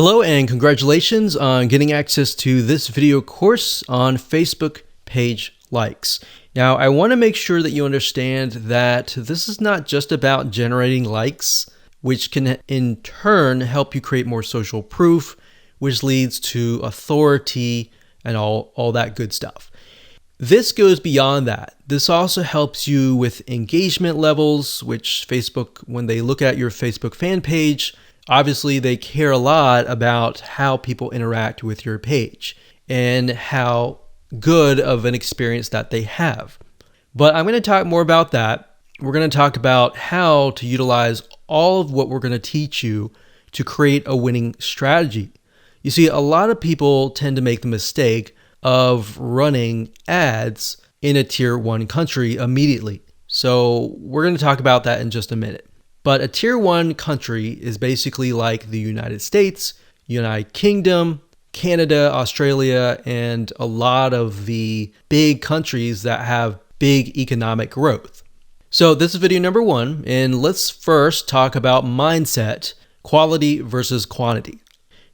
Hello and congratulations on getting access to this video course on Facebook page likes. Now, I want to make sure that you understand that this is not just about generating likes, which can in turn help you create more social proof, which leads to authority and all that good stuff. This goes beyond that. This also helps you with engagement levels, which Facebook, when they look at your Facebook fan page, obviously they care a lot about how people interact with your page and how good of an experience that they have. But I'm going to talk more about that. We're going to talk about how to utilize all of what we're going to teach you to create a winning strategy. You see, a lot of people tend to make the mistake of running ads in a tier 1 country immediately. So we're going to talk about that in just a minute. But a tier 1 country is basically like the United States, United Kingdom, Canada, Australia, and a lot of the big countries that have big economic growth. So this is video number 1, and let's first talk about mindset, quality versus quantity.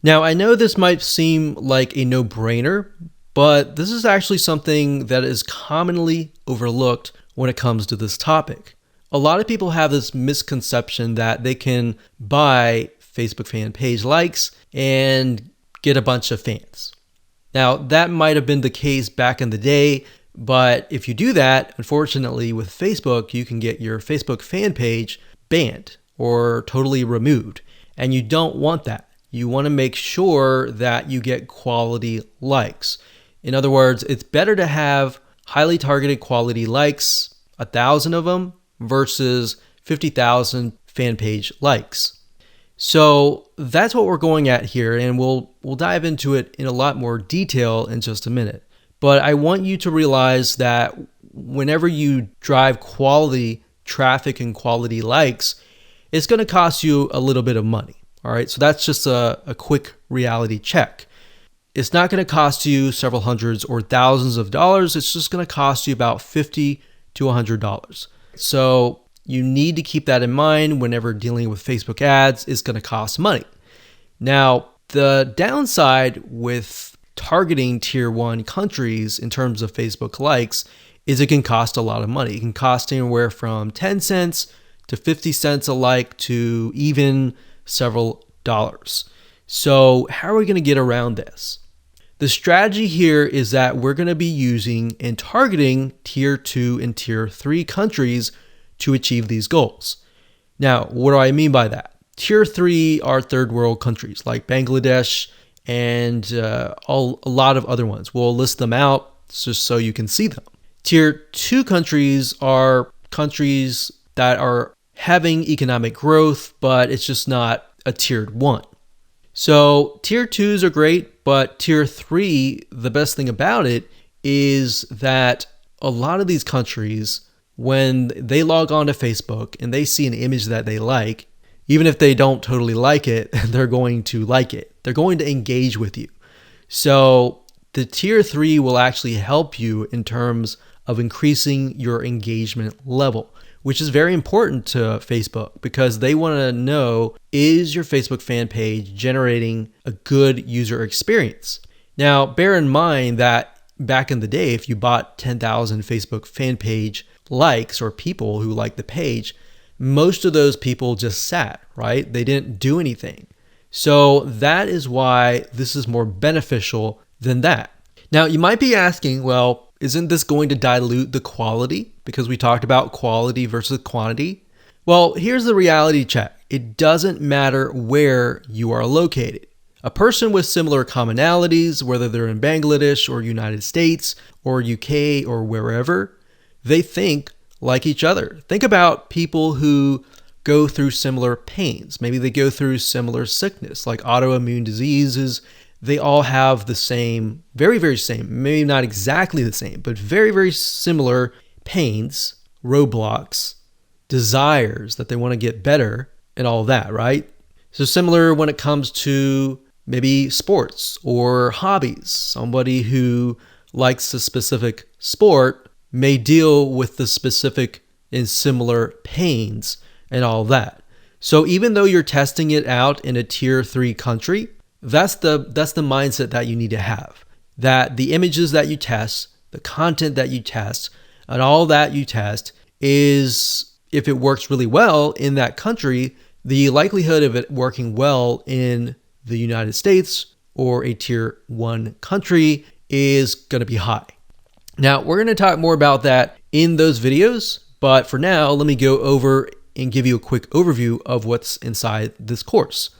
Now, I know this might seem like a no-brainer, but this is actually something that is commonly overlooked when it comes to this topic. A lot of people have this misconception that they can buy Facebook fan page likes and get a bunch of fans. Now, that might have been the case back in the day, but if you do that, unfortunately with Facebook, you can get your Facebook fan page banned or totally removed. And you don't want that. You want to make sure that you get quality likes. In other words, it's better to have highly targeted quality likes, 1,000 of them, versus 50,000 fan page likes. So that's what we're going at here, and we'll dive into it in a lot more detail in just a minute. But I want you to realize that whenever you drive quality traffic and quality likes, it's going to cost you a little bit of money. All right, so that's just a quick reality check. It's not going to cost you several hundreds or thousands of dollars. It's just going to cost you about $50 to $100. So you need to keep that in mind whenever dealing with Facebook ads. It's going to cost money. Now, the downside with targeting tier 1 countries in terms of Facebook likes is it can cost a lot of money. It can cost anywhere from 10 cents to 50 cents a like to even several dollars. So how are we going to get around this? The strategy here is that we're going to be using and targeting tier 2 and tier 3 countries to achieve these goals. Now, what do I mean by that? Tier 3 are third world countries like Bangladesh and a lot of other ones. We'll list them out just so you can see them. Tier 2 countries are countries that are having economic growth, but it's just not a tiered 1. So tier 2s are great, but tier 3, the best thing about it is that a lot of these countries, when they log on to Facebook and they see an image that they like, even if they don't totally like it, they're going to like it. They're going to engage with you. So the tier 3 will actually help you in terms of increasing your engagement level, which is very important to Facebook because they want to know, is your Facebook fan page generating a good user experience? Now, bear in mind that back in the day, if you bought 10,000 Facebook fan page likes or people who liked the page, most of those people just sat, right? They didn't do anything. So that is why this is more beneficial than that. Now, you might be asking, well, isn't this going to dilute the quality? Because we talked about quality versus quantity. Well, here's the reality check. It doesn't matter where you are located. A person with similar commonalities, whether they're in Bangladesh or United States or UK or wherever, they think like each other. Think about people who go through similar pains. Maybe they go through similar sickness like autoimmune diseases. They all have the same, very, very same, maybe not exactly the same, but very, very similar pains, roadblocks, desires that they want to get better and all that, right? So similar when it comes to maybe sports or hobbies. Somebody who likes a specific sport may deal with the specific and similar pains and all that. So even though you're testing it out in a tier 3 country, that's the mindset that you need to have. That the images that you test, the content that you test, and all that you test is, if it works really well in that country, the likelihood of it working well in the United States or a tier 1 country is going to be high. Now, we're going to talk more about that in those videos, but for now, let me go over and give you a quick overview of what's inside this course.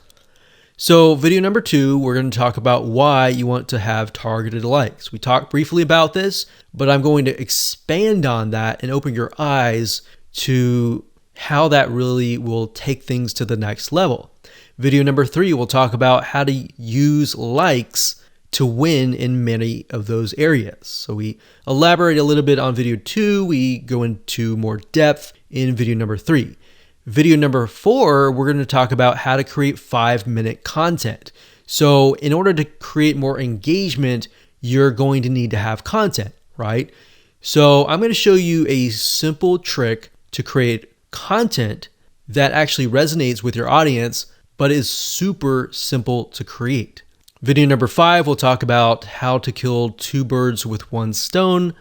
So video number 2, we're going to talk about why you want to have targeted likes. We talked briefly about this, but I'm going to expand on that and open your eyes to how that really will take things to the next level. Video number 3, we'll talk about how to use likes to win in many of those areas. So we elaborate a little bit on video 2. We go into more depth in video number 3. Video number 4, we're going to talk about how to create 5-minute content. So in order to create more engagement, you're going to need to have content, right? So I'm going to show you a simple trick to create content that actually resonates with your audience, but is super simple to create. Video number 5, we'll talk about how to kill 2 birds with 1 stone.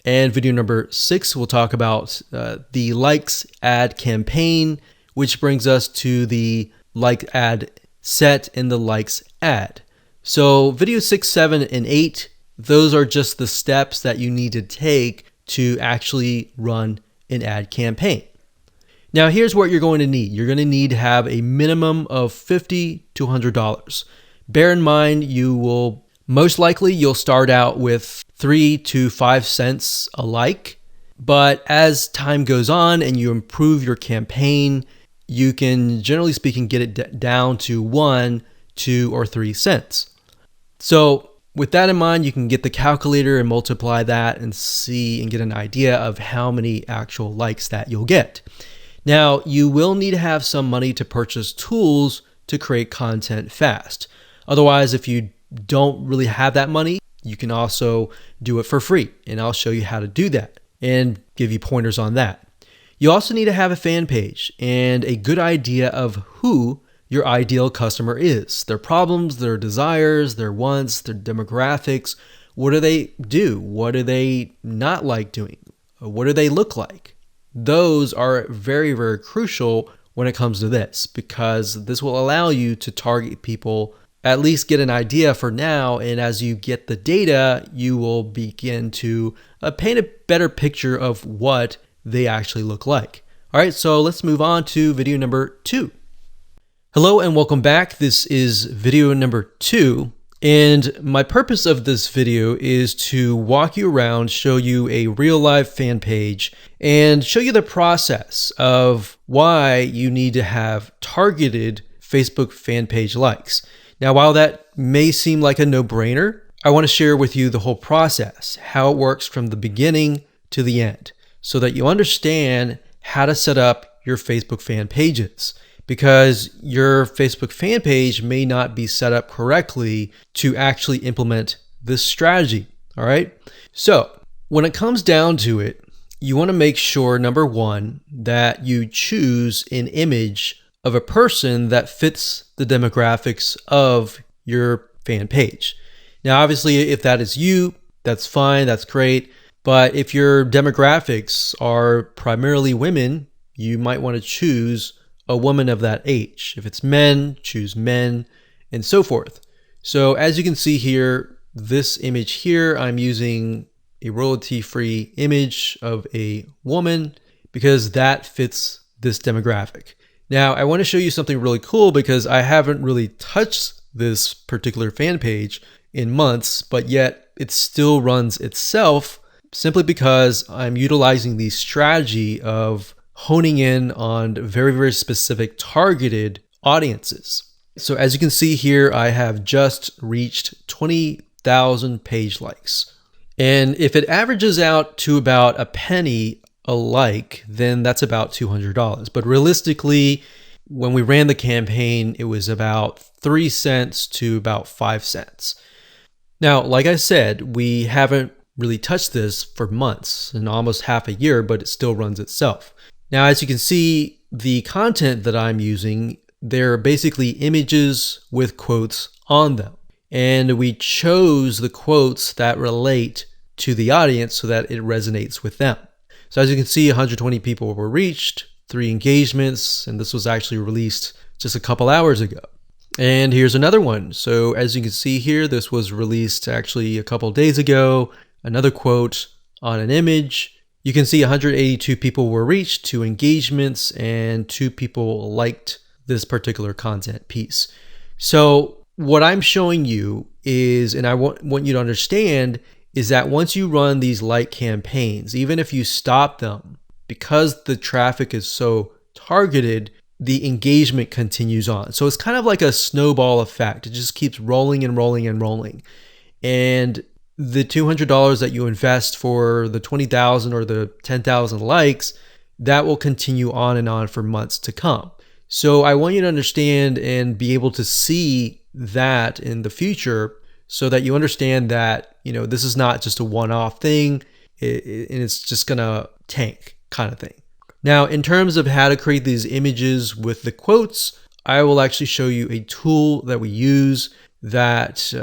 And video number 6, we'll talk about the likes ad campaign, which brings us to the like ad set and the likes ad. So video 6, 7, and 8, those are just the steps that you need to take to actually run an ad campaign. Now here's what you're going to need. You're going to need to have a minimum of $50 to $100. Bear in mind, you'll start out with 3 to 5 cents a like, but as time goes on and you improve your campaign, you can, generally speaking, get it down to 1, 2, or 3 cents. So with that in mind, you can get the calculator and multiply that and see and get an idea of how many actual likes that you'll get. Now, you will need to have some money to purchase tools to create content fast. Otherwise, if you don't really have that money, you can also do it for free, and I'll show you how to do that and give you pointers on that. You also need to have a fan page and a good idea of who your ideal customer is, their problems, their desires, their wants, their demographics. What do they do? What do they not like doing? What do they look like? Those are very, very crucial when it comes to this, because this will allow you to target people, at least get an idea for now, and as you get the data, you will begin to paint a better picture of what they actually look like. All right, so let's move on to video number 2. Hello and welcome back. This is video number 2, and my purpose of this video is to walk you around, show you a real live fan page, and show you the process of why you need to have targeted Facebook fan page likes. Now, while that may seem like a no-brainer, I want to share with you the whole process, how it works from the beginning to the end, so that you understand how to set up your Facebook fan pages, because your Facebook fan page may not be set up correctly to actually implement this strategy. All right. So when it comes down to it, you want to make sure, number 1, that you choose an image of a person that fits the demographics of your fan page. Now, obviously, if that is you, that's fine, that's great. But if your demographics are primarily women, you might want to choose a woman of that age. If it's men, choose men, and so forth. So as you can see here, this image here, I'm using a royalty-free image of a woman because that fits this demographic. Now, I want to show you something really cool because I haven't really touched this particular fan page in months, but yet it still runs itself simply because I'm utilizing the strategy of honing in on very, very specific targeted audiences. So as you can see here, I have just reached 20,000 page likes. And if it averages out to about a penny a like, then that's about $200. But realistically, when we ran the campaign, it was about 3 cents to about 5 cents. Now, like I said, we haven't really touched this for months and almost half a year, but it still runs itself. Now, as you can see, the content that I'm using, they're basically images with quotes on them. And we chose the quotes that relate to the audience so that it resonates with them. So as you can see, 120 people were reached, 3 engagements, and this was actually released just a couple hours ago. And here's another one. So as you can see here, this was released actually a couple days ago. Another quote on an image. You can see 182 people were reached, 2 engagements, and 2 people liked this particular content piece. So what I'm showing you is, and I want you to understand, is that once you run these like campaigns, even if you stop them, because the traffic is so targeted, the engagement continues on. So it's kind of like a snowball effect. It just keeps rolling and rolling and rolling. And the $200 that you invest for the 20,000 or the 10,000 likes, that will continue on for months to come. So I want you to understand and be able to see that in the future so that you understand that, this is not just a one-off thing and it's just gonna tank kind of thing. Now, in terms of how to create these images with the quotes, I will actually show you a tool that we use that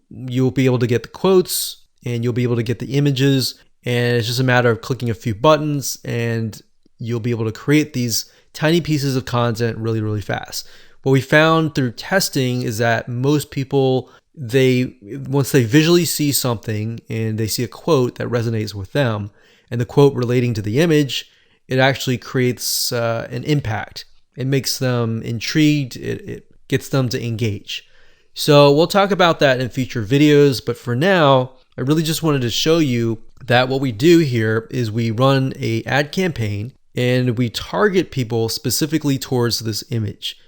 you'll be able to get the quotes and you'll be able to get the images, and it's just a matter of clicking a few buttons and you'll be able to create these tiny pieces of content really, really fast. What we found through testing is that most people, once they visually see something and they see a quote that resonates with them and the quote relating to the image, it actually creates an impact. It makes them intrigued. It gets them to engage. So we'll talk about that in future videos, but for now, I really just wanted to show you that what we do here is we run an ad campaign and we target people specifically towards this image.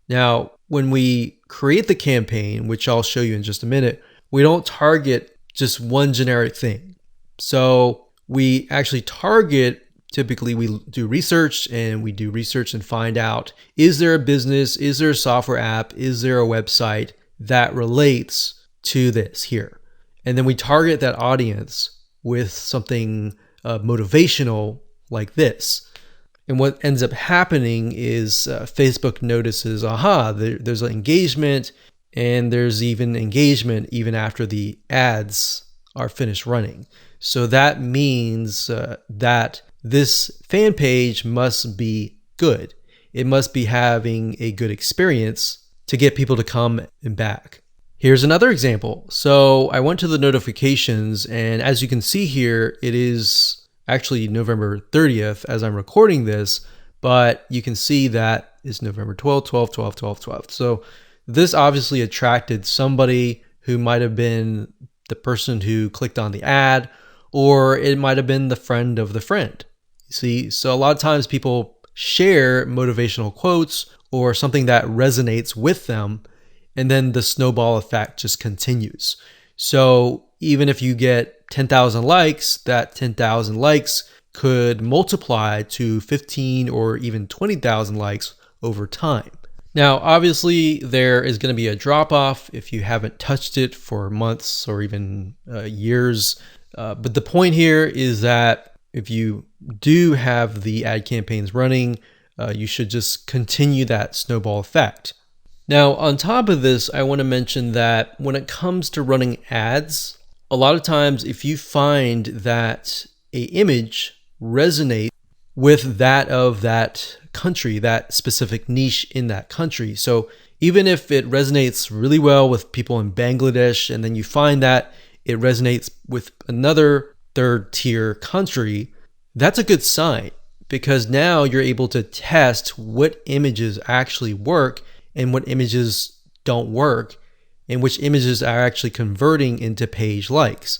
Now, when we create the campaign, which I'll show you in just a minute, we don't target just one generic thing. So we actually target, typically we do research and find out, is there a business, is there a software app, is there a website that relates to this here? And then we target that audience with something motivational like this. And what ends up happening is Facebook notices, there's an engagement, and there's even engagement even after the ads are finished running. So that means that this fan page must be good. It must be having a good experience to get people to come and back. Here's another example. So I went to the notifications, and as you can see here, it is actually November 30th as I'm recording this, but you can see that it's November 12th, 12th, 12th, 12th, 12th. So this obviously attracted somebody who might have been the person who clicked on the ad, or it might have been the friend of the friend. You see, so a lot of times people share motivational quotes or something that resonates with them, and then the snowball effect just continues. So even if you get 10,000 likes, that 10,000 likes could multiply to 15 or even 20,000 likes over time. Now, obviously, there is going to be a drop off if you haven't touched it for months or even years. But the point here is that if you do have the ad campaigns running, you should just continue that snowball effect. Now, on top of this, I want to mention that when it comes to running ads, a lot of times if you find that an image resonates with that of that country, that specific niche in that country. So even if it resonates really well with people in Bangladesh, and then you find that it resonates with another third tier country, that's a good sign, because now you're able to test what images actually work and what images don't work, and which images are actually converting into page likes.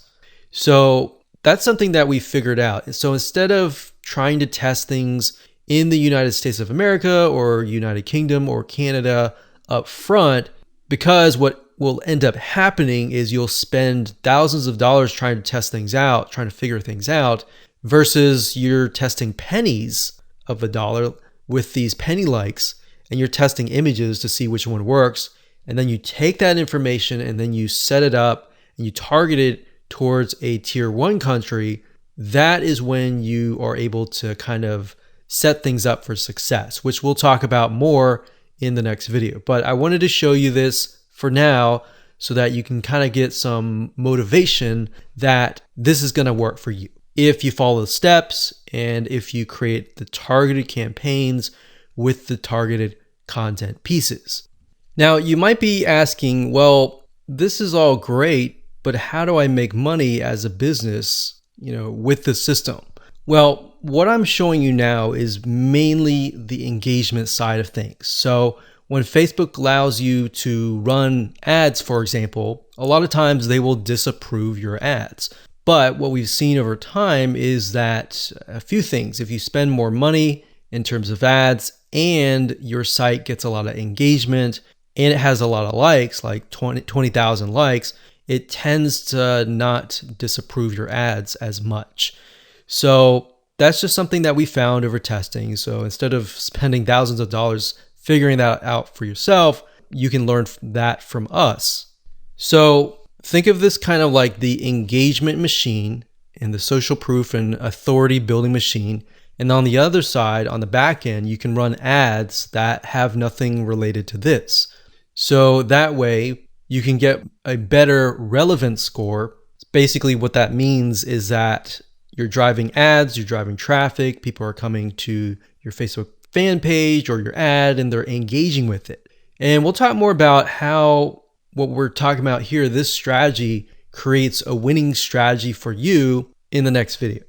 So that's something that we figured out. So instead of trying to test things in the United States of America or United Kingdom or Canada up front, because what will end up happening is you'll spend thousands of dollars trying to test things out, trying to figure things out, versus you're testing pennies of a dollar with these penny likes, and you're testing images to see which one works. And then you take that information and then you set it up and you target it towards a tier 1 country. That is when you are able to kind of set things up for success, which we'll talk about more in the next video. But I wanted to show you this for now so that you can kind of get some motivation that this is going to work for you if you follow the steps and if you create the targeted campaigns with the targeted content pieces. Now, you might be asking, well, this is all great, but how do I make money as a business, with the system? Well, what I'm showing you now is mainly the engagement side of things. So when Facebook allows you to run ads, for example, a lot of times they will disapprove your ads. But what we've seen over time is that a few things, if you spend more money in terms of ads and your site gets a lot of engagement and it has a lot of likes, like 20,000 likes, it tends to not disapprove your ads as much. So that's just something that we found over testing. So instead of spending thousands of dollars figuring that out for yourself, you can learn that from us. So think of this kind of like the engagement machine and the social proof and authority building machine. And on the other side, on the back end, you can run ads that have nothing related to this. So that way you can get a better relevance score. Basically what that means is that you're driving ads, you're driving traffic, people are coming to your Facebook fan page or your ad and they're engaging with it. And we'll talk more about how what we're talking about here, this strategy creates a winning strategy for you in the next video.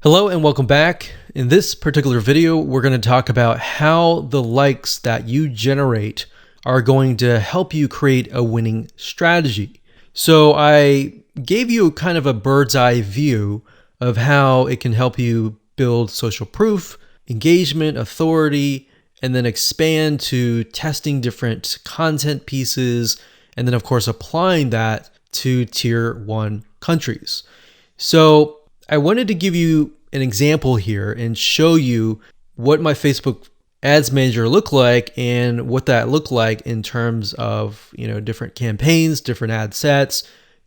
Hello and welcome back. In this particular video, we're going to talk about how the likes that you generate are going to help you create a winning strategy. So I gave you kind of a bird's eye view of how it can help you build social proof, engagement, authority, and then expand to testing different content pieces, and then of course applying that to tier 1 countries. So I wanted to give you an example here and show you what my Facebook Ads Manager looked like and what that looked like in terms of different campaigns, different ad sets,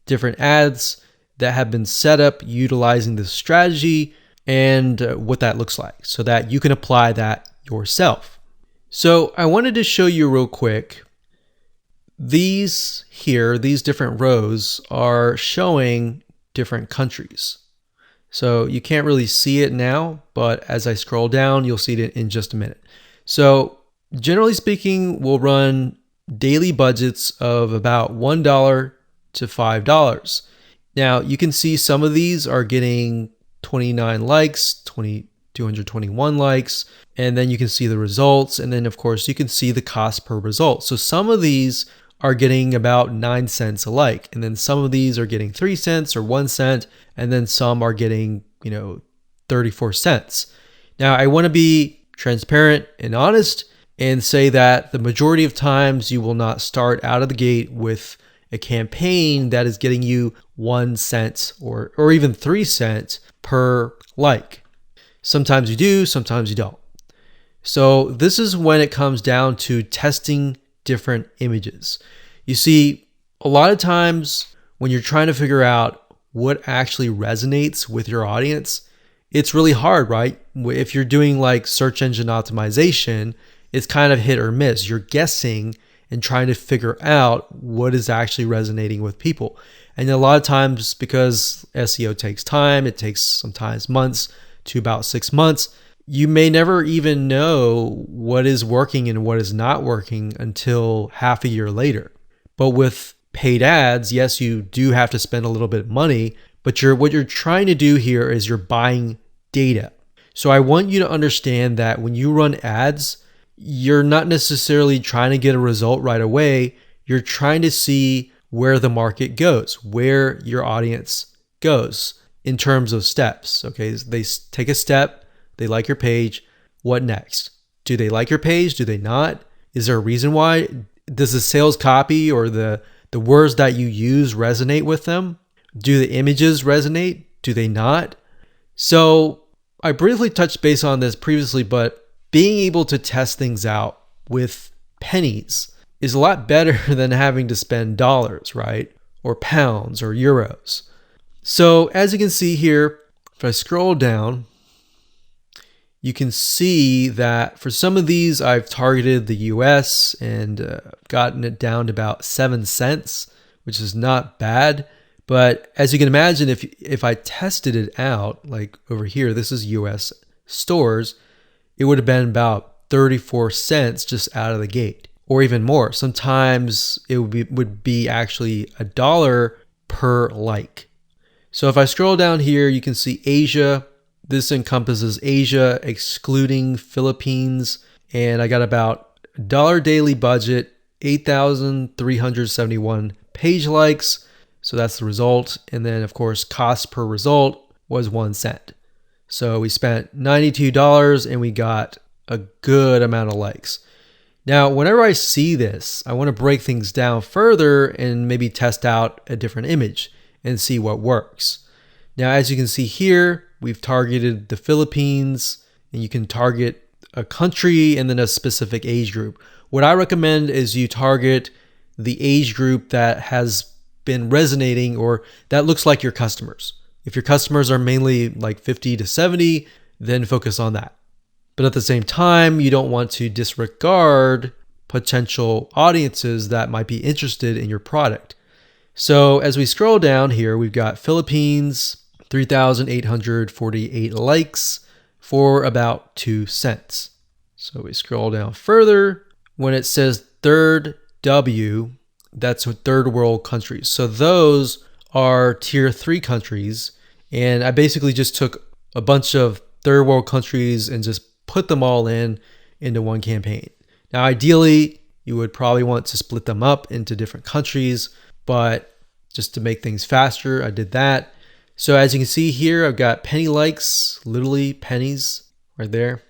different ads that have been set up utilizing this strategy, and what that looks like so that you can apply that yourself. So I wanted to show you real quick. These different rows are showing different countries. So you can't really see it now, but as I scroll down, you'll see it in just a minute. So generally speaking, we'll run daily budgets of about $1 to $5. Now you can see some of these are getting 29 likes, 221 likes, and then you can see the results. And then of course you can see the cost per result. So some of these are getting about 9 cents a like. And then some of these are getting 3 cents or 1 cent. And then some are getting, 34 cents. Now I want to be transparent and honest and say that the majority of times you will not start out of the gate with a campaign that is getting you 1 cent or even 3 cents per like. Sometimes you do, sometimes you don't. So this is when it comes down to testing different images. You see, a lot of times when you're trying to figure out what actually resonates with your audience, it's really hard, right? If you're doing like search engine optimization, it's kind of hit or miss. You're guessing and trying to figure out what is actually resonating with people. And a lot of times, because SEO takes time, it takes sometimes months to about 6 months, you may never even know what is working and what is not working until half a year later. But with paid ads, yes, you do have to spend a little bit of money, but what you're trying to do here is you're buying data. So I want you to understand that when you run ads, you're not necessarily trying to get a result right away. You're trying to see where the market goes, where your audience goes in terms of steps. Okay, they take a step, they like your page. What next? Do they like your page? Do they not? Is there a reason why? Does the sales copy or the words that you use resonate with them? Do the images resonate? Do they not? So I briefly touched base on this previously, but being able to test things out with pennies is a lot better than having to spend dollars, right? Or pounds or euros. So as you can see here, if I scroll down, you can see that for some of these, I've targeted the US and gotten it down to about 7 cents, which is not bad. But as you can imagine, if I tested it out, like over here, this is US stores, it would have been about 34 cents just out of the gate, or even more. Sometimes it would be actually $1 per like. So if I scroll down here, you can see Asia. This encompasses Asia, excluding Philippines. And I got about $1 daily budget, 8,371 page likes. So that's the result. And then of course, cost per result was 1 cent. So we spent $92 and we got a good amount of likes. Now, whenever I see this, I want to break things down further and maybe test out a different image and see what works. Now, as you can see here, we've targeted the Philippines, and you can target a country and then a specific age group. What I recommend is you target the age group that has been resonating or that looks like your customers. If your customers are mainly like 50 to 70, then focus on that. But at the same time, you don't want to disregard potential audiences that might be interested in your product. So as we scroll down here, we've got Philippines, 3,848 likes for about 2 cents. So we scroll down further. When it says third W, that's third world countries. So those are tier 3 countries. And I basically just took a bunch of third world countries and just put them all into one campaign. Now, ideally, you would probably want to split them up into different countries, but just to make things faster, I did that. So as you can see here, I've got penny likes, literally pennies right there.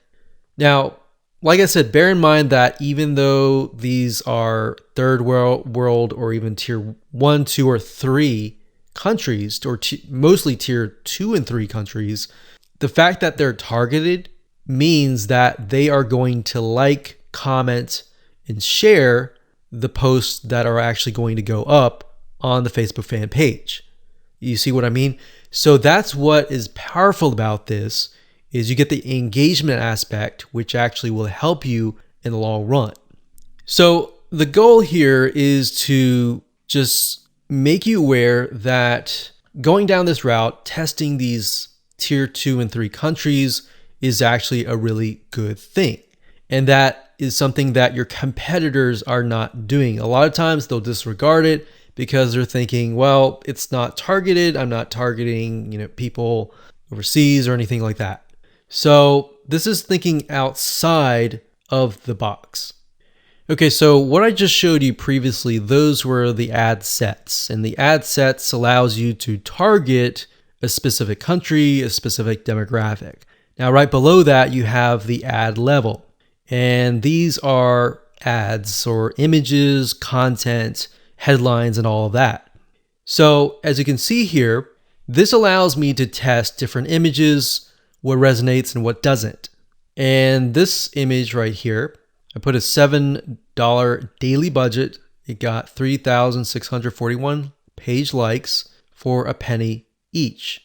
Now, like I said, bear in mind that even though these are third world or even tier 1, 2, or 3 countries, or mostly tier 2 and 3 countries, the fact that they're targeted means that they are going to like, comment, and share the posts that are actually going to go up on the Facebook fan page. You see what I mean? So that's what is powerful about this, is you get the engagement aspect, which actually will help you in the long run. So the goal here is to just make you aware that going down this route, testing these tier 2 and 3 countries is actually a really good thing. And that is something that your competitors are not doing. A lot of times they'll disregard it because they're thinking, well, it's not targeted. I'm not targeting, people overseas or anything like that. So this is thinking outside of the box. Okay, so what I just showed you previously, those were the ad sets. And the ad sets allows you to target a specific country, a specific demographic. Now, right below that, you have the ad level. And these are ads or images, content, headlines, and all of that. So as you can see here, this allows me to test different images, what resonates and what doesn't. And this image right here, I put a $7 daily budget. It got 3,641 page likes for a penny each.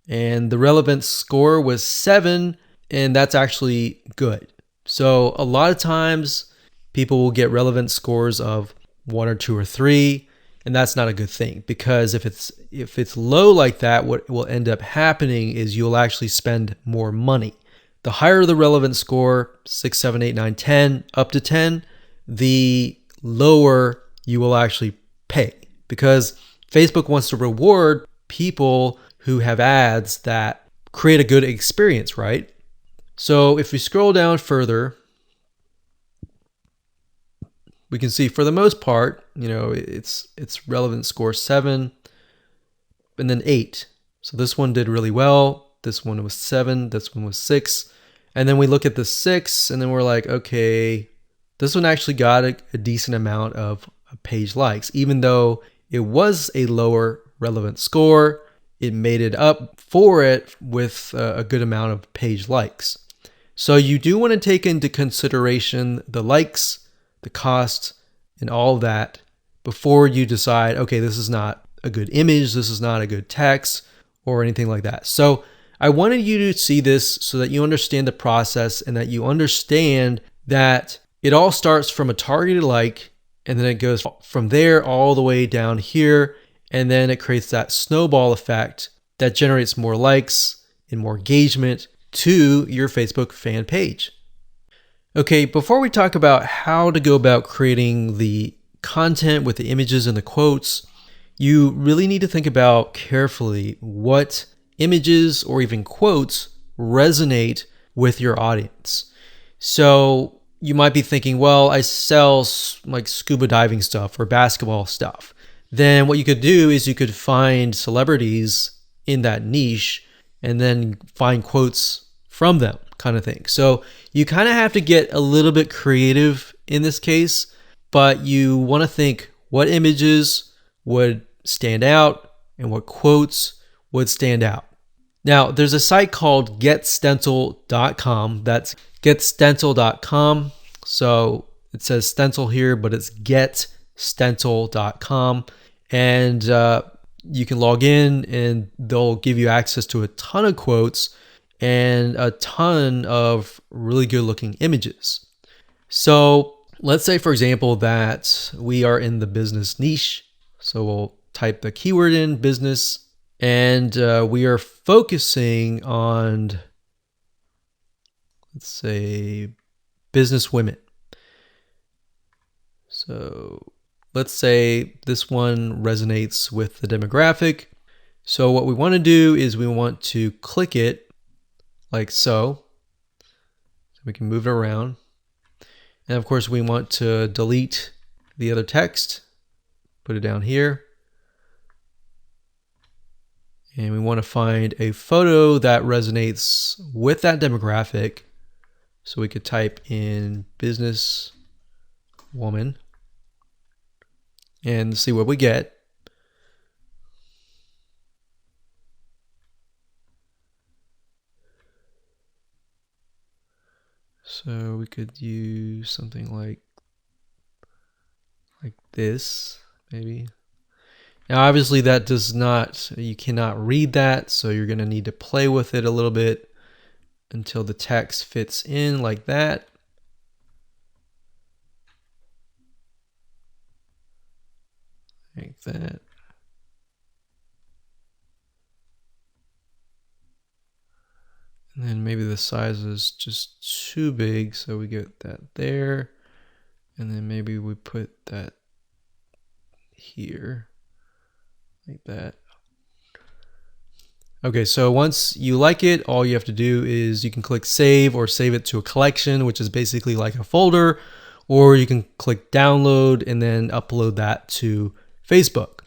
And the relevance score was 7, and that's actually good. So a lot of times people will get relevance scores of 1 or 2 or 3, and that's not a good thing, because if it's low like that, what will end up happening is you'll actually spend more money. The higher the relevance score, 6, 7, 8, 9, 10, up to 10, the lower you will actually pay, because Facebook wants to reward people who have ads that create a good experience, right? So if we scroll down further, we can see for the most part, it's relevant score 7 and then 8. So this one did really well. This one was 7. This one was 6. And then we look at the 6 and then we're like, okay, this one actually got a decent amount of page likes. Even though it was a lower relevant score, it made it up for it with a good amount of page likes. So you do want to take into consideration the likes, the cost, and all of that before you decide, okay, this is not a good image, this is not a good text, or anything like that. So I wanted you to see this so that you understand the process and that you understand that it all starts from a targeted like, and then it goes from there all the way down here, and then it creates that snowball effect that generates more likes and more engagement to your Facebook fan page. Okay, before we talk about how to go about creating the content with the images and the quotes, you really need to think about carefully what images or even quotes resonate with your audience. So you might be thinking, well, I sell like scuba diving stuff or basketball stuff. Then what you could do is you could find celebrities in that niche and then find quotes from them, kind of thing. So you kind of have to get a little bit creative in this case, but you want to think what images would stand out and what quotes would stand out. Now, there's a site called getstencil.com. That's getstencil.com. So it says stencil here, but it's getstencil.com. And you can log in and they'll give you access to a ton of quotes and a ton of really good looking images. So let's say, for example, that we are in the business niche. So we'll type the keyword in business, and we are focusing on, let's say, business women. So let's say this one resonates with the demographic. So what we want to do is we want to click it like so. So we can move it around. And of course we want to delete the other text, put it down here. And we want to find a photo that resonates with that demographic. So we could type in business woman and see what we get. So we could use something like this, maybe. Now, obviously that does not, you cannot read that, so you're going to need to play with it a little bit until the text fits in like that. Like that. And then maybe the size is just too big, so we get that there. And then maybe we put that here. Like that. Okay, so once you like it, all you have to do is you can click save or save it to a collection, which is basically like a folder, or you can click download and then upload that to Facebook.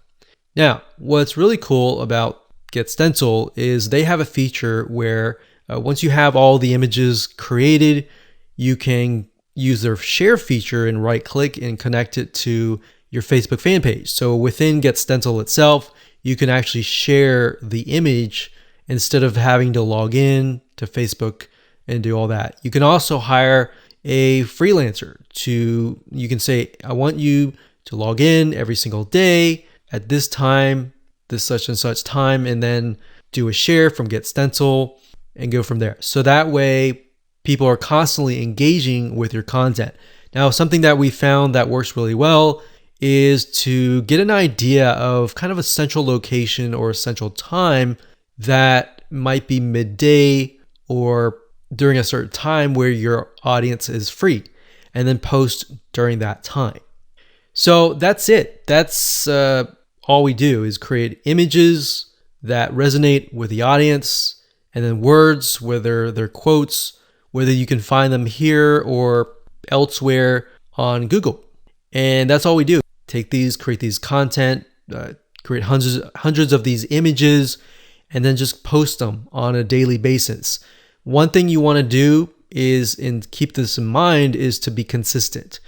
Now, what's really cool about GetStencil is they have a feature where once you have all the images created, you can use their share feature and right click and connect it to your Facebook fan page. So within GetStencil itself, you can actually share the image instead of having to log in to Facebook and do all that. You can also hire a freelancer you can say, I want you to log in every single day at this time, this such and such time, and then do a share from GetStencil and go from there. So that way people are constantly engaging with your content. Now, something that we found that works really well is to get an idea of kind of a central location or a central time that might be midday or during a certain time where your audience is free, and then post during that time. So that's it. That's all we do is create images that resonate with the audience, and then words, whether they're quotes, whether you can find them here or elsewhere on Google. And that's all we do. Take these, create these content, create hundreds of these images, and then just post them on a daily basis. One thing you want to do is, and keep this in mind, is to be consistent.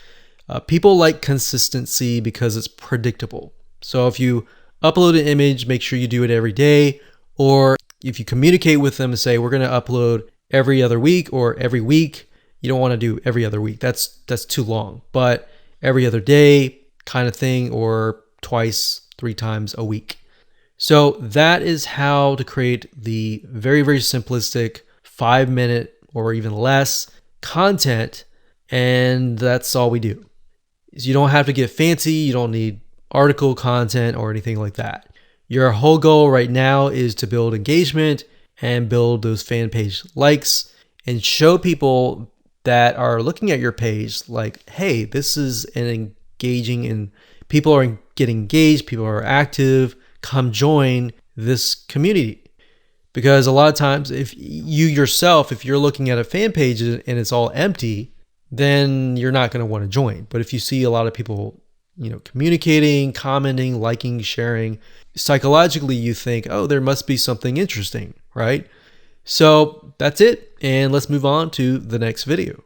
People like consistency because it's predictable. So if you upload an image, make sure you do it every day. Or if you communicate with them and say, we're going to upload every other week or every week, you don't want to do every other week. That's too long. But every other day kind of thing, or twice, 3 times a week. So that is how to create the very, very simplistic 5-minute or even less content. And that's all we do. You don't have to get fancy. You don't need article content or anything like that. Your whole goal right now is to build engagement and build those fan page likes and show people that are looking at your page like, hey, this is an engaging and people are getting engaged, people are active, come join this community. Because a lot of times if you're looking at a fan page and it's all empty, then you're not going to want to join. But if you see a lot of people, communicating, commenting, liking, sharing, psychologically you think, oh, there must be something interesting, right? So that's it. And let's move on to the next video.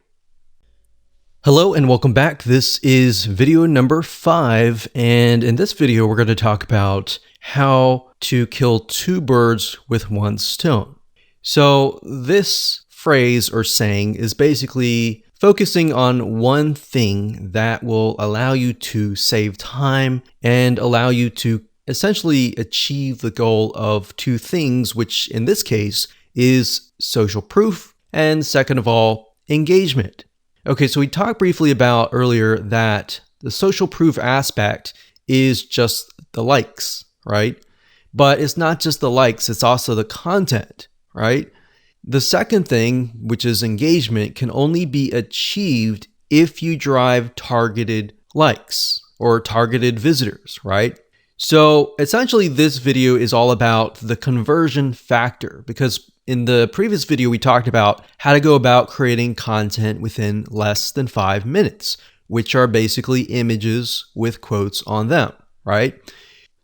Hello and welcome back. This is video number 5. And in this video, we're going to talk about how to kill 2 birds with 1 stone. So this phrase or saying is basically focusing on one thing that will allow you to save time and allow you to essentially achieve the goal of 2 things, which in this case is social proof and, second of all, engagement. Okay, so we talked briefly about earlier that the social proof aspect is just the likes, right? But it's not just the likes, it's also the content, right? The second thing, which is engagement, can only be achieved if you drive targeted likes or targeted visitors, right? So essentially this video is all about the conversion factor, because in the previous video we talked about how to go about creating content within less than 5 minutes, which are basically images with quotes on them, right?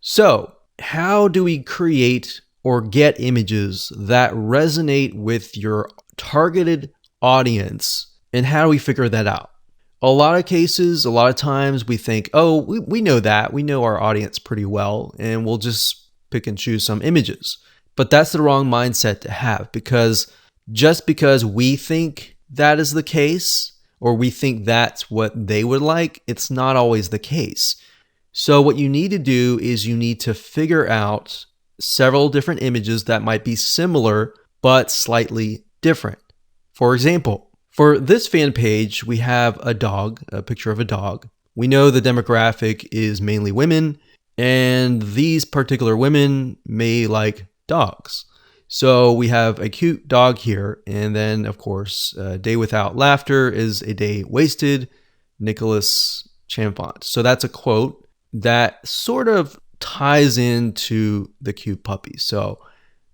So how do we create or get images that resonate with your targeted audience, and how do we figure that out? A lot of cases, a lot of times we think, oh, we know that. We know our audience pretty well, and we'll just pick and choose some images. But that's the wrong mindset to have, because just because we think that is the case, or we think that's what they would like, it's not always the case. So what you need to do is you need to figure out several different images that might be similar, but slightly different. For example, for this fan page, we have a dog, a picture of a dog. We know the demographic is mainly women, and these particular women may like dogs. So we have a cute dog here, and then of course, a day without laughter is a day wasted, Nicholas Chamfont. So that's a quote that sort of ties into the cute puppy. So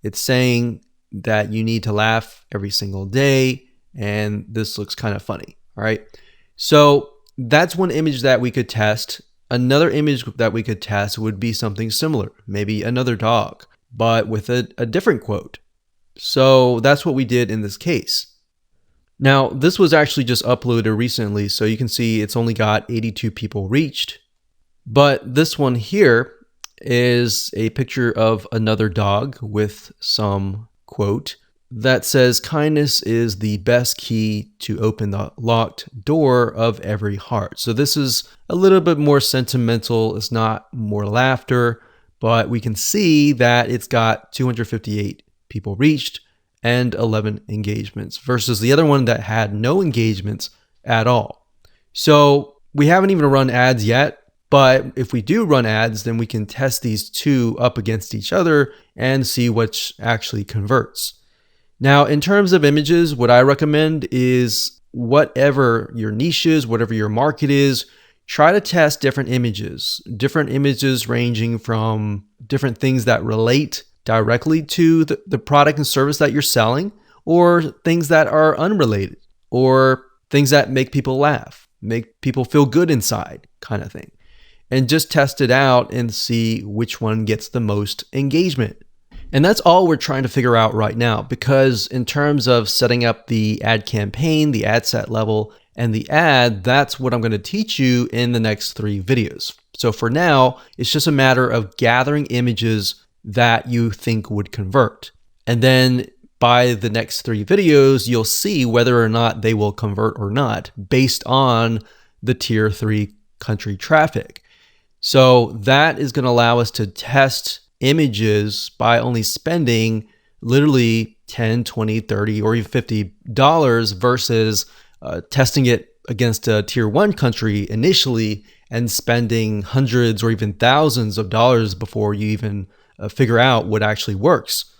it's saying that you need to laugh every single day, and this looks kind of funny, all right? So that's one image that we could test. Another image that we could test would be something similar, maybe another dog, but with a different quote. So that's what we did in this case. Now, this was actually just uploaded recently, so you can see it's only got 82 people reached. But this one here is a picture of another dog with some quote that says, kindness is the best key to open the locked door of every heart. So this is a little bit more sentimental. It's not more laughter, but we can see that it's got 258 people reached and 11 engagements versus the other one that had no engagements at all. So we haven't even run ads yet, but if we do run ads, then we can test these 2 up against each other and see which actually converts. Now, in terms of images, what I recommend is whatever your niche is, whatever your market is, try to test different images ranging from different things that relate directly to the product and service that you're selling, or things that are unrelated, or things that make people laugh, make people feel good inside kind of thing. And just test it out and see which one gets the most engagement. And that's all we're trying to figure out right now, because in terms of setting up the ad campaign, the ad set level, and the ad, that's what I'm going to teach you in the next 3 videos. So for now, it's just a matter of gathering images that you think would convert. And then by the next 3 videos, you'll see whether or not they will convert or not based on the tier 3 country traffic. So that is going to allow us to test images by only spending literally 10, 20, 30, or even $50 versus testing it against a tier 1 country initially and spending hundreds or even thousands of dollars before you even figure out what actually works.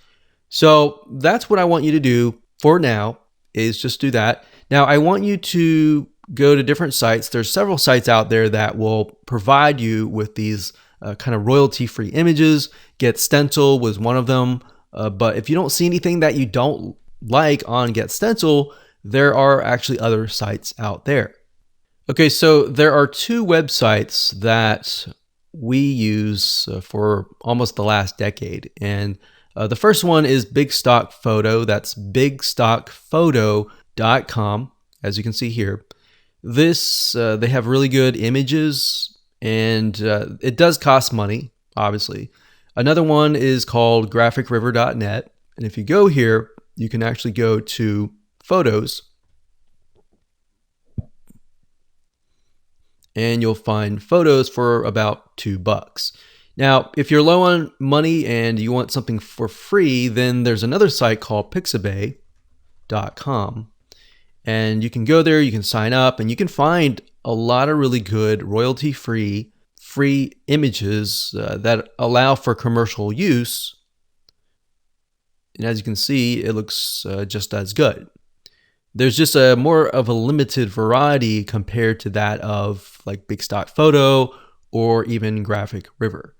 So that's what I want you to do for now, is just do that. Now I want you to go to different sites. There's several sites out there that will provide you with these kind of royalty-free images. Get Stencil was one of them. But if you don't see anything that you don't like on Get Stencil, there are actually other sites out there. Okay, so there are two websites that we use for almost the last decade. And the first one is Big Stock Photo. That's bigstockphoto.com, as you can see here. This, they have really good images, and it does cost money, obviously. Another one is called graphicriver.net. And if you go here, you can actually go to Photos, and you'll find photos for about $2. Now, if you're low on money and you want something for free, then there's another site called pixabay.com. And you can go there, you can sign up, and you can find a lot of really good royalty-free images that allow for commercial use. And as you can see, it looks just as good. There's just a more of a limited variety compared to that of like Big Stock Photo or even Graphic River.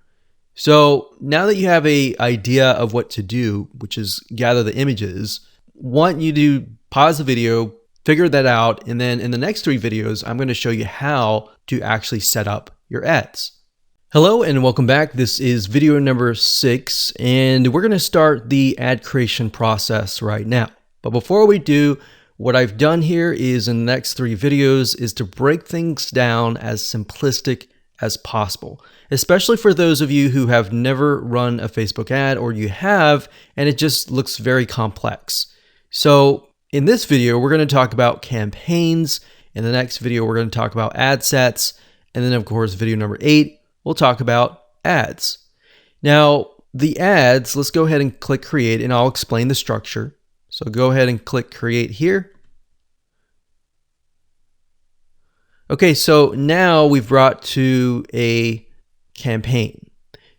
So now that you have an idea of what to do, which is gather the images, want you to pause the video, figure that out, and then in the next 3 videos, I'm going to show you how to actually set up your ads. Hello and welcome back. This is video number 6, and we're going to start the ad creation process right now. But before we do, what I've done here is in the next 3 videos is to break things down as simplistic as possible, especially for those of you who have never run a Facebook ad, or you have and it just looks very complex. So in this video, we're going to talk about campaigns. In the next video, we're going to talk about ad sets. And then of course, video number 8, we'll talk about ads. Now the ads, let's go ahead and click create, and I'll explain the structure. So go ahead and click create here. Okay, so now we've brought to a campaign.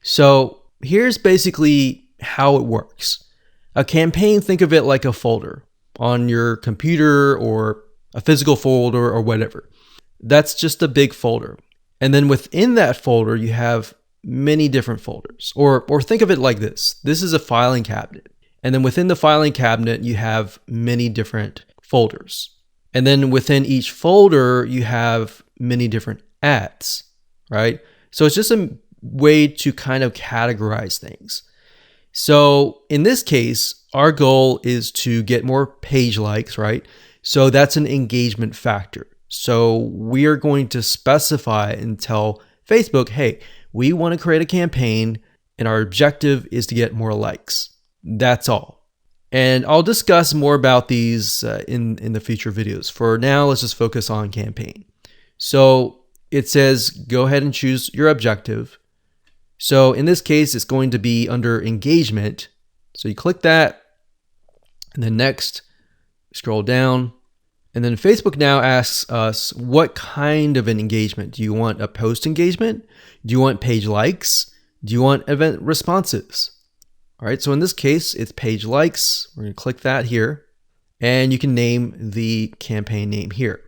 So here's basically how it works. A campaign, think of it like a folder on your computer or a physical folder or whatever. That's just a big folder. And then within that folder, you have many different folders. Or think of it like this. This is a filing cabinet. And then within the filing cabinet, you have many different folders. And then within each folder, you have many different ads, right? So it's just a way to kind of categorize things. So in this case, our goal is to get more page likes, right? So that's an engagement factor. So we are going to specify and tell Facebook, hey, we want to create a campaign and our objective is to get more likes. That's all. And I'll discuss more about these in the future videos. For now, let's just focus on campaign. So it says, go ahead and choose your objective. So in this case, it's going to be under engagement. So you click that, and then next, scroll down. And then Facebook now asks us, what kind of an engagement? Do you want a post engagement? Do you want page likes? Do you want event responses? All right, so in this case, it's page likes. We're going to click that here, and you can name the campaign name here.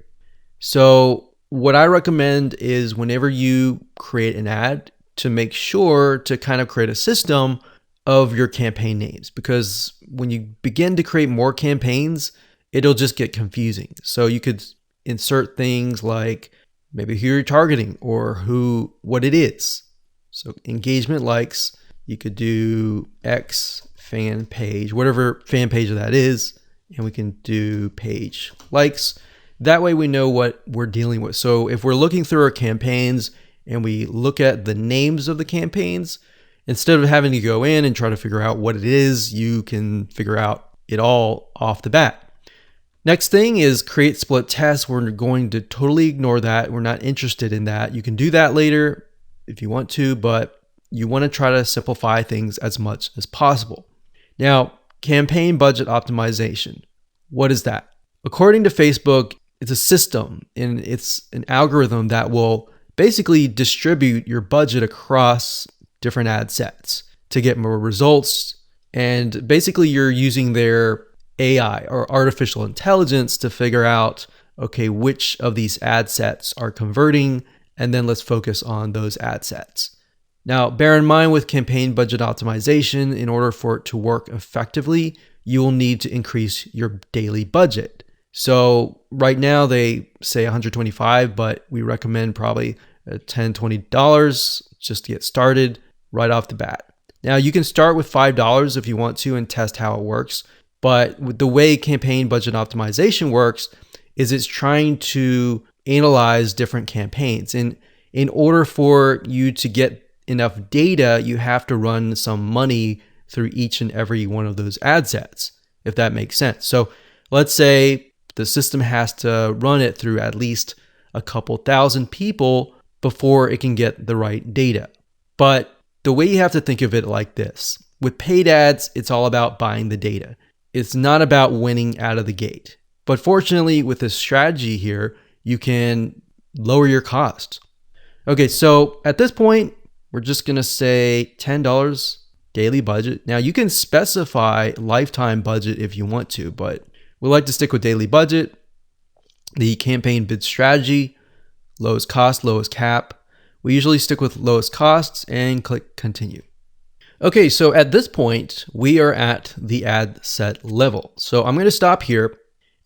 So what I recommend is whenever you create an ad, to make sure to kind of create a system of your campaign names, because when you begin to create more campaigns, it'll just get confusing. So you could insert things like maybe who you're targeting or what it is. So engagement likes. You could do X fan page, whatever fan page that is, and we can do page likes. That way we know what we're dealing with. So if we're looking through our campaigns and we look at the names of the campaigns, instead of having to go in and try to figure out what it is, you can figure out it all off the bat. Next thing is create split tests. We're going to totally ignore that. We're not interested in that. You can do that later if you want to, but you want to try to simplify things as much as possible. Now, campaign budget optimization. What is that? According to Facebook, it's a system and it's an algorithm that will basically distribute your budget across different ad sets to get more results. And basically you're using their AI or artificial intelligence to figure out, okay, which of these ad sets are converting, and then let's focus on those ad sets. Now, bear in mind with campaign budget optimization, in order for it to work effectively, you will need to increase your daily budget. So right now they say $125, but we recommend probably $10, $20 just to get started right off the bat. Now you can start with $5 if you want to and test how it works. But with the way campaign budget optimization works is it's trying to analyze different campaigns. And in order for you to get enough data, you have to run some money through each and every one of those ad sets, if that makes sense. So let's say the system has to run it through at least a couple thousand people before it can get the right data. But the way you have to think of it like this, with paid ads, it's all about buying the data. It's not about winning out of the gate. But fortunately, with this strategy here, you can lower your costs. Okay, so at this point, we're just gonna say $10 daily budget. Now you can specify lifetime budget if you want to, but we like to stick with daily budget. The campaign bid strategy, lowest cost, lowest cap. We usually stick with lowest costs and click continue. Okay, so at this point, we are at the ad set level. So I'm gonna stop here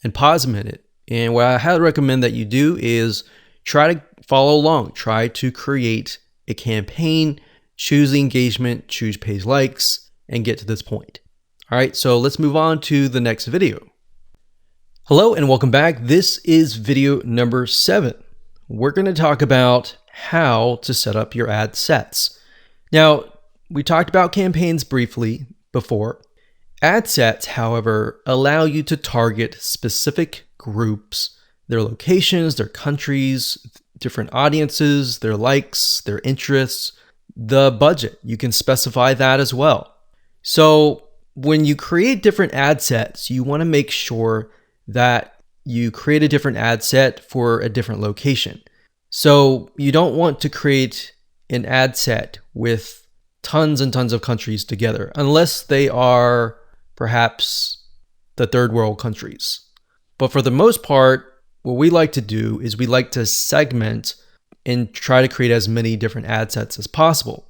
and pause a minute. And what I highly recommend that you do is try to follow along. Try to create a campaign, choose the engagement, choose page likes, and get to this point. All right, so let's move on to the next video. Hello and welcome back. This is video number 7. We're gonna talk about how to set up your ad sets. Now, we talked about campaigns briefly before. Ad sets, however, allow you to target specific groups, their locations, their countries, different audiences, their likes, their interests, the budget. You can specify that as well. So when you create different ad sets, you want to make sure that you create a different ad set for a different location. So you don't want to create an ad set with tons and tons of countries together, unless they are perhaps the third world countries. But for the most part, what we like to do is we like to segment and try to create as many different ad sets as possible.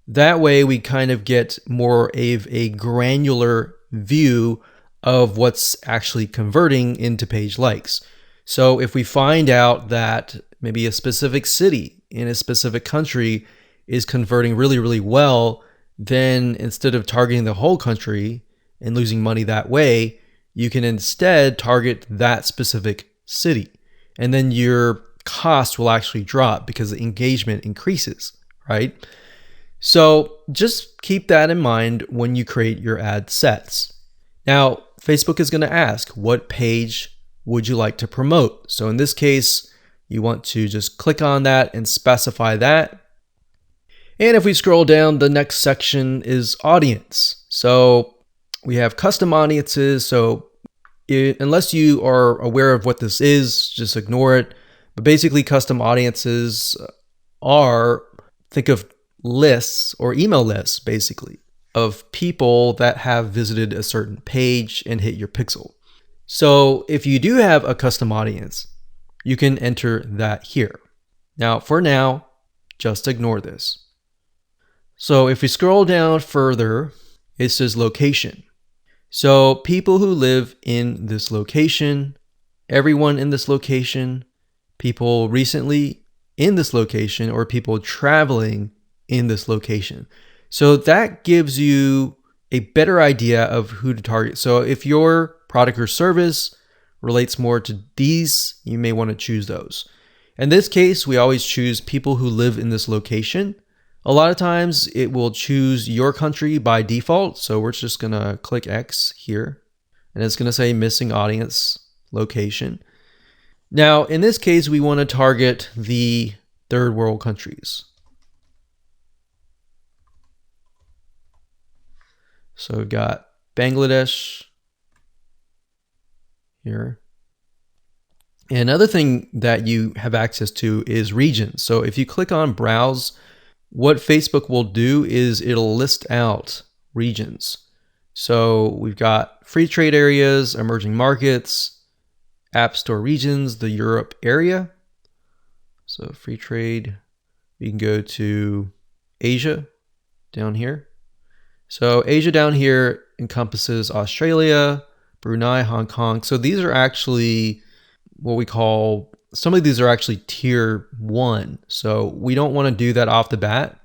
That way we kind of get more of a granular view of what's actually converting into page likes. So if we find out that maybe a specific city in a specific country is converting really, really well, then instead of targeting the whole country and losing money that way, you can instead target that specific city. And then your cost will actually drop because the engagement increases, right? So just keep that in mind when you create your ad sets. Now, Facebook is going to ask, what page would you like to promote? So in this case, you want to just click on that and specify that. And if we scroll down, the next section is audience. So we have custom audiences. So unless you are aware of what this is, just ignore it. But basically custom audiences are, think of lists or email lists basically of people that have visited a certain page and hit your pixel. So if you do have a custom audience, you can enter that here. Now, for now, just ignore this. So if we scroll down further, it says location. So people who live in this location, everyone in this location, people recently in this location, or people traveling in this location. So that gives you a better idea of who to target. So if your product or service relates more to these, you may want to choose those. In this case, we always choose people who live in this location. A lot of times it will choose your country by default. So we're just going to click X here and it's going to say missing audience location. Now, in this case, we want to target the third world countries. So we've got Bangladesh here. And another thing that you have access to is regions. So if you click on browse, what Facebook will do is it'll list out regions. So we've got free trade areas, emerging markets, app store regions, the Europe area. So free trade, you can go to Asia down here. So Asia down here encompasses Australia, Brunei, Hong Kong. So these are actually what we call, some of these are actually tier 1. So we don't want to do that off the bat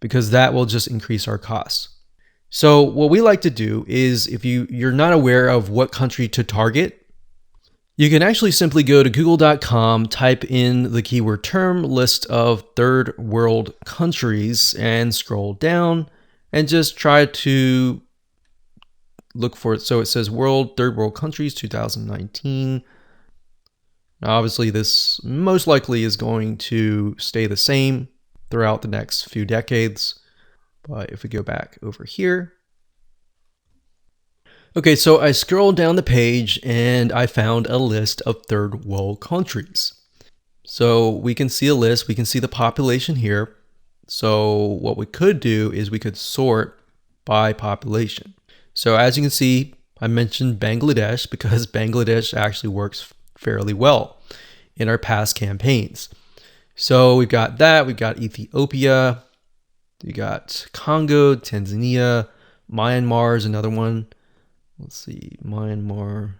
because that will just increase our costs. So what we like to do is, if you're not aware of what country to target, you can actually simply go to google.com, type in the keyword term, list of third world countries, and scroll down and just try to look for it. So it says third world countries 2019. Now, obviously this most likely is going to stay the same throughout the next few decades. But if we go back over here. Okay, so I scrolled down the page and I found a list of third world countries. So we can see a list, we can see the population here. So what we could do is we could sort by population. So as you can see, I mentioned Bangladesh because Bangladesh actually works fairly well in our past campaigns. So we've got that, we've got Ethiopia, we got Congo, Tanzania, Myanmar is another one. Let's see, Myanmar.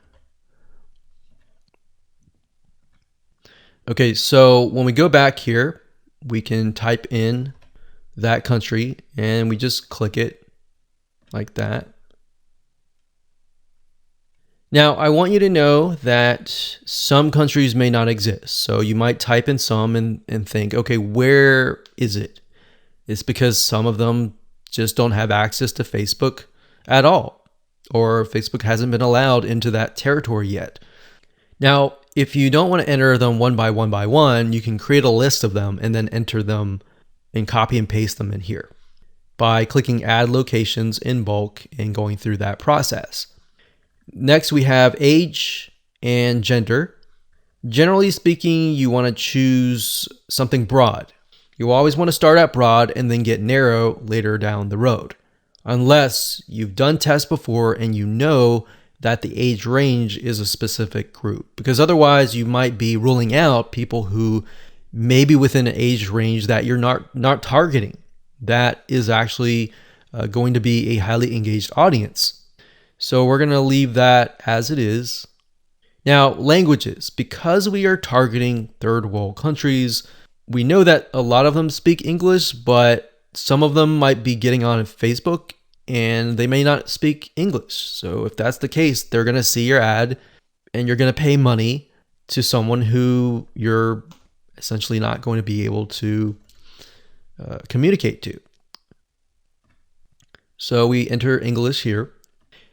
Okay, so when we go back here, we can type in that country and we just click it like that. Now, I want you to know that some countries may not exist. So you might type in some and think, okay, where is it? It's because some of them just don't have access to Facebook at all, or Facebook hasn't been allowed into that territory yet. Now, if you don't want to enter them one by one, you can create a list of them and then enter them and copy and paste them in here by clicking add locations in bulk and going through that process. Next, we have age and gender. Generally speaking, you want to choose something broad. You always want to start out broad and then get narrow later down the road, unless you've done tests before and you know that the age range is a specific group, because otherwise you might be ruling out people who may be within an age range that you're not targeting. That is actually going to be a highly engaged audience. So we're going to leave that as it is. Now, languages, because we are targeting third world countries, we know that a lot of them speak English, but some of them might be getting on Facebook and they may not speak English. So if that's the case, they're going to see your ad and you're going to pay money to someone who you're essentially not going to be able to communicate to. So we enter English here.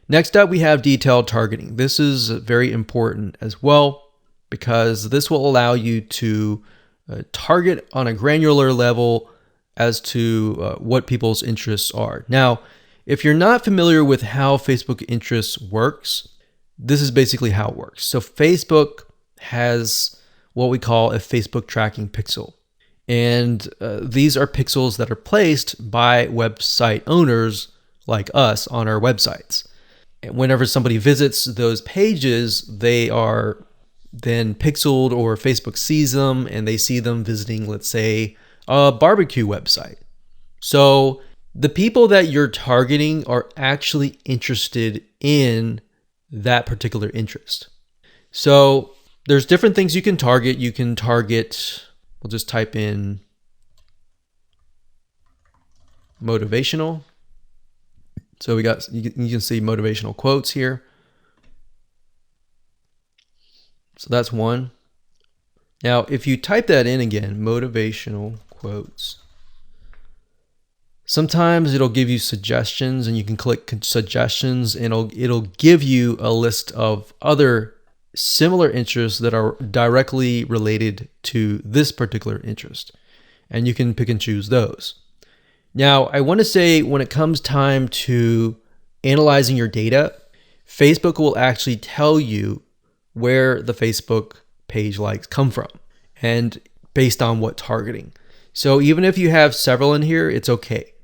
Next up, we have detailed targeting. This is very important as well because this will allow you to target on a granular level as to what people's interests are. Now, if you're not familiar with how Facebook interests works, this is basically how it works. So Facebook has what we call a Facebook tracking pixel. And these are pixels that are placed by website owners like us on our websites. And whenever somebody visits those pages, they are then pixeled, or Facebook sees them and they see them visiting, let's say, a barbecue website. So the people that you're targeting are actually interested in that particular interest. So there's different things you can target. You can target, we'll just type in motivational. So you can see motivational quotes here. So that's one. Now, if you type that in again, motivational quotes, sometimes it'll give you suggestions and you can click suggestions and it'll give you a list of other similar interests that are directly related to this particular interest. And you can pick and choose those. Now, I want to say when it comes time to analyzing your data, Facebook will actually tell you where the Facebook page likes come from and based on what targeting. So even if you have several in here, it's okay.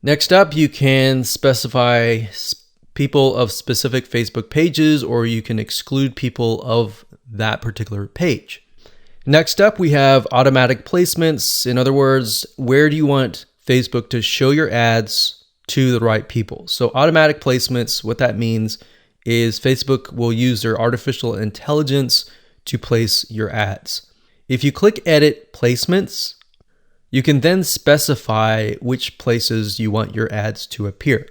Next up, you can specify people of specific Facebook pages, or you can exclude people of that particular page. Next up, we have automatic placements. In other words, where do you want Facebook to show your ads to the right people? So automatic placements, what that means is Facebook will use their artificial intelligence to place your ads. If you click Edit Placements, you can then specify which places you want your ads to appear.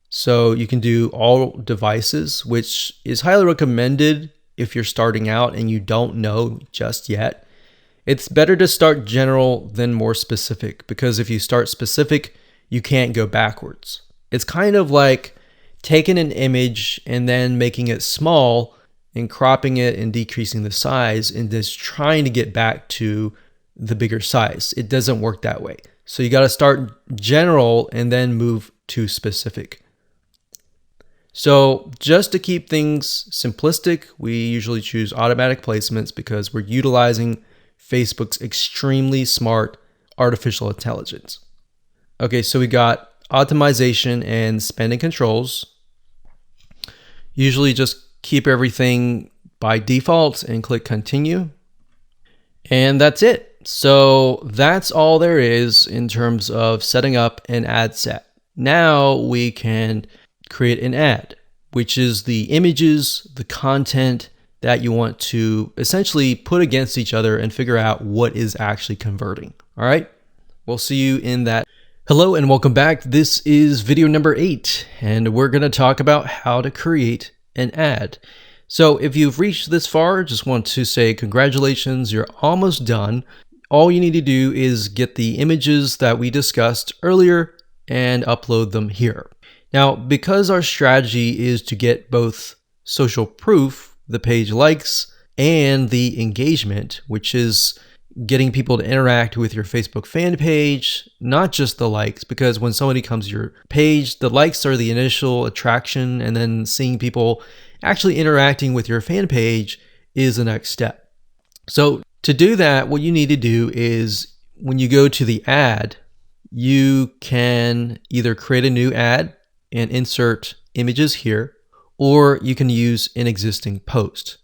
So you can do all devices, which is highly recommended if you're starting out and you don't know just yet. It's better to start general than more specific, because if you start specific, you can't go backwards. It's kind of like taking an image and then making it small and cropping it and decreasing the size and just trying to get back to the bigger size. It doesn't work that way. So you got to start general and then move to specific. So just to keep things simplistic, we usually choose automatic placements because we're utilizing Facebook's extremely smart artificial intelligence. Okay, so we got optimization and spending controls. Usually just keep everything by default and click continue. And that's it. So that's all there is in terms of setting up an ad set. Now we can create an ad, which is the images, the content that you want to essentially put against each other and figure out what is actually converting. All right, we'll see you in that. Hello and welcome back. This is video number 8, and we're going to talk about how to create an ad. So if you've reached this far, just want to say congratulations, you're almost done. All you need to do is get the images that we discussed earlier and upload them here. Now, because our strategy is to get both social proof, the page likes, and the engagement, which is getting people to interact with your Facebook fan page, not just the likes, because when somebody comes to your page, the likes are the initial attraction, and then seeing people actually interacting with your fan page is the next step. So to do that, what you need to do is when you go to the ad, you can either create a new ad and insert images here, or you can use an existing post.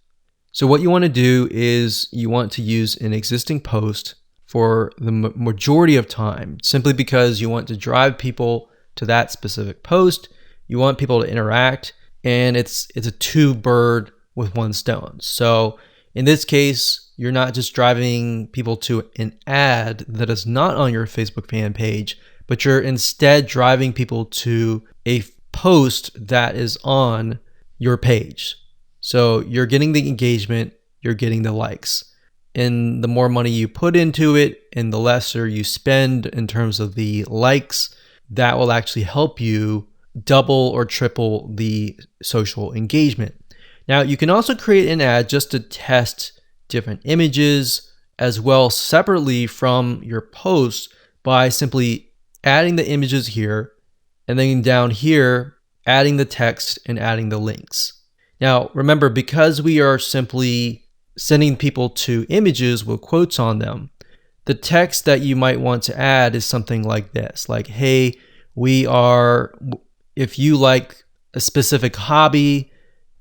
So what you want to do is you want to use an existing post for the majority of time, simply because you want to drive people to that specific post. You want people to interact, and it's a two-bird with one stone. So in this case, you're not just driving people to an ad that is not on your Facebook fan page, but you're instead driving people to a post that is on your page. So you're getting the engagement, you're getting the likes. And the more money you put into it and the lesser you spend in terms of the likes, that will actually help you double or triple the social engagement. Now, you can also create an ad just to test different images as well separately from your post by simply adding the images here, and then down here, adding the text and adding the links. Now, remember, because we are simply sending people to images with quotes on them, the text that you might want to add is something like this, like, hey, if you like a specific hobby,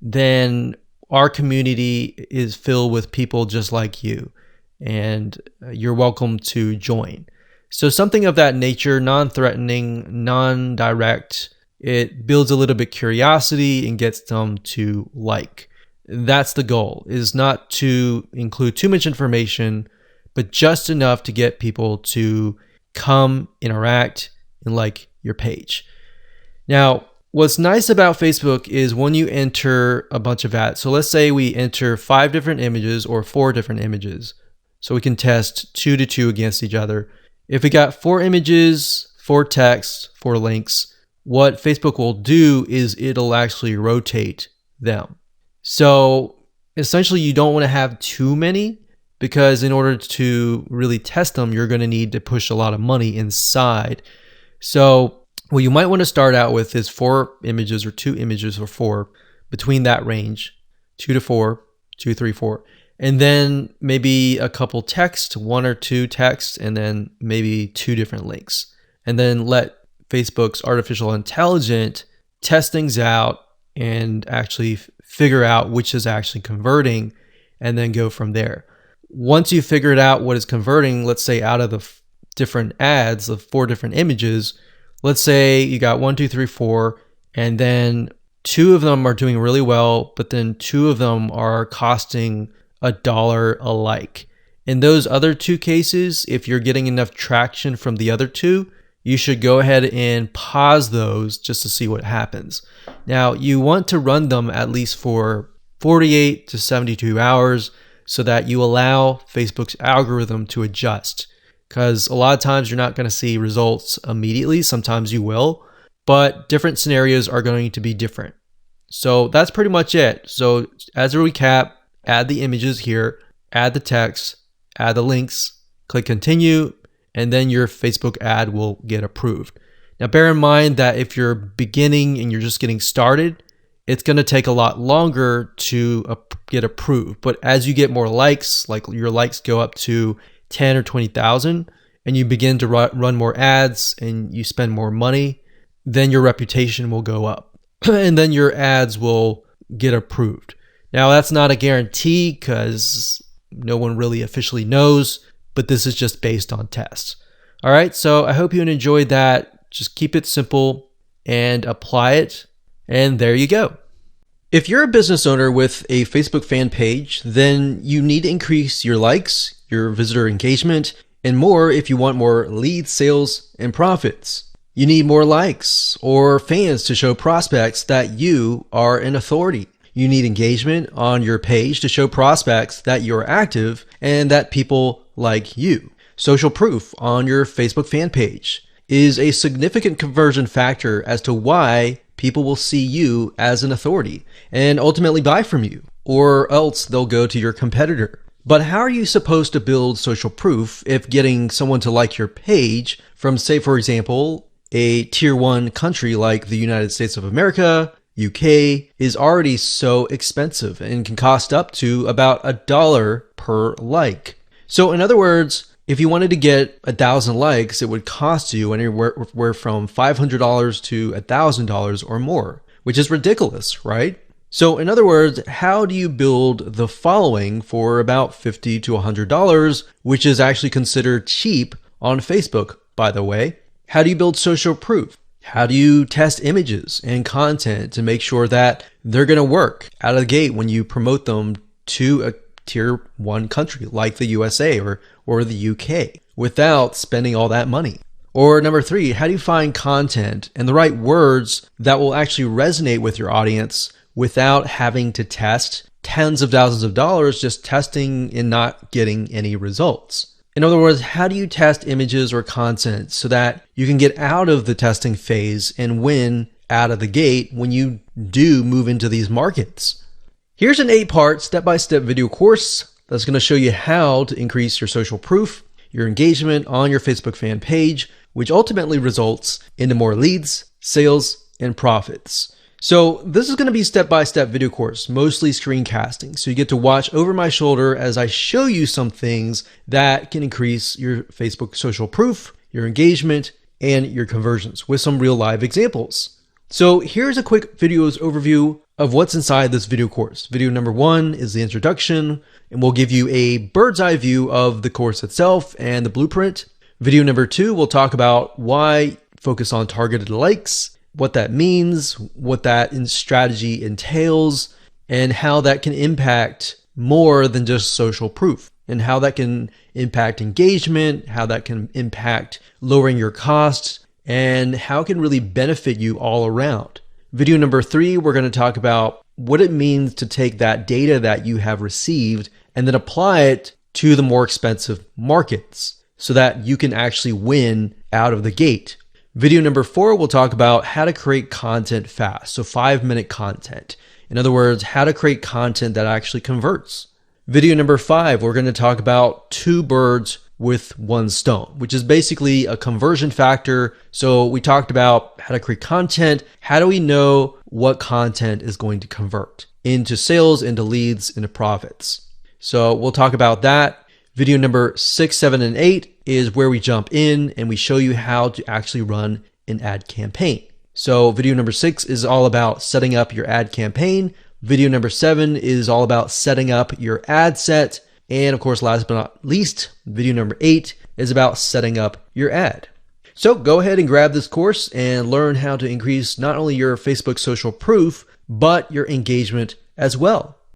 then our community is filled with people just like you, and you're welcome to join. So something of that nature, non-threatening, non-direct. It builds a little bit curiosity and gets them to like. That's the goal, is not to include too much information, but just enough to get people to come, interact, and like your page. Now, what's nice about Facebook is when you enter a bunch of ads. So let's say we enter 5 different images or 4 different images. So we can test 2 to 2 against each other. If we got 4 images, 4 texts, 4 links, what Facebook will do is it'll actually rotate them. So essentially you don't want to have too many, because in order to really test them, you're going to need to push a lot of money inside. So what you might want to start out with is 4 images or 2 images or 4, between that range, 2 to 4, 2, 3, 4. And then maybe a couple text, 1 or 2 text, and then maybe 2 different links. And then let Facebook's artificial intelligence test things out and actually figure out which is actually converting, and then go from there. Once you figured out what is converting, let's say out of the different ads of 4 different images, let's say you got 1, 2, 3, 4, and then 2 of them are doing really well, but then 2 of them are costing $1 a like. In those other 2 cases, if you're getting enough traction from the other 2, you should go ahead and pause those just to see what happens. Now, you want to run them at least for 48 to 72 hours so that you allow Facebook's algorithm to adjust. Because a lot of times you're not going to see results immediately. Sometimes you will, but different scenarios are going to be different. So that's pretty much it. So as a recap, add the images here, add the text, add the links, click continue, and then your Facebook ad will get approved. Now bear in mind that if you're beginning and you're just getting started, it's going to take a lot longer to get approved. But as you get more likes, like your likes go up to 10 or 20,000, and you begin to run more ads and you spend more money, then your reputation will go up and then your ads will get approved. Now that's not a guarantee because no one really officially knows, but this is just based on tests. All right, so I hope you enjoyed that. Just keep it simple and apply it, and there you go. If you're a business owner with a Facebook fan page, then you need to increase your likes, your visitor engagement, and more if you want more leads, sales, and profits. You need more likes or fans to show prospects that you are an authority. You need engagement on your page to show prospects that you're active and that people like you. Social proof on your Facebook fan page is a significant conversion factor as to why people will see you as an authority and ultimately buy from you, or else they'll go to your competitor. But how are you supposed to build social proof if getting someone to like your page from, say, for example, a tier 1 country like the United States of America, UK, is already so expensive and can cost up to about $1 per like? So in other words, if you wanted to get 1,000 likes, it would cost you anywhere from $500 to $1,000 or more, which is ridiculous, right? So in other words, how do you build the following for about $50 to $100, which is actually considered cheap on Facebook, by the way? How do you build social proof? How do you test images and content to make sure that they're going to work out of the gate when you promote them to a tier 1 country like the USA or the UK without spending all that money? Or number 3, how do you find content and the right words that will actually resonate with your audience without having to test tens of thousands of dollars just testing and not getting any results? In other words, how do you test images or content so that you can get out of the testing phase and win out of the gate when you do move into these markets? Here's an 8-part step-by-step video course that's going to show you how to increase your social proof, your engagement on your Facebook fan page, which ultimately results into more leads, sales, and profits. So this is going to be a step-by-step video course, mostly screencasting. So you get to watch over my shoulder as I show you some things that can increase your Facebook social proof, your engagement, and your conversions with some real live examples. So here's a quick video's overview of what's inside this video course. Video number 1 is the introduction, and we'll give you a bird's eye view of the course itself and the blueprint. Video number 2, we'll talk about why focus on targeted likes, what that means, what that strategy entails, and how that can impact more than just social proof, and how that can impact engagement, how that can impact lowering your costs, and how it can really benefit you all around. Video number 3, we're going to talk about what it means to take that data that you have received and then apply it to the more expensive markets so that you can actually win out of the gate. Video number 4, we'll talk about how to create content fast. So 5-minute content. In other words, how to create content that actually converts. Video number 5, we're going to talk about 2 birds, with one stone, which is basically a conversion factor. So we talked about how to create content. How do we know what content is going to convert into sales, into leads, into profits? So we'll talk about that. Video number 6, 7, and 8 is where we jump in and we show you how to actually run an ad campaign. So video number 6 is all about setting up your ad campaign. Video number 7 is all about setting up your ad set. And of course, last but not least, video number 8 is about setting up your ad. So go ahead and grab this course and learn how to increase not only your Facebook social proof, but your engagement as well.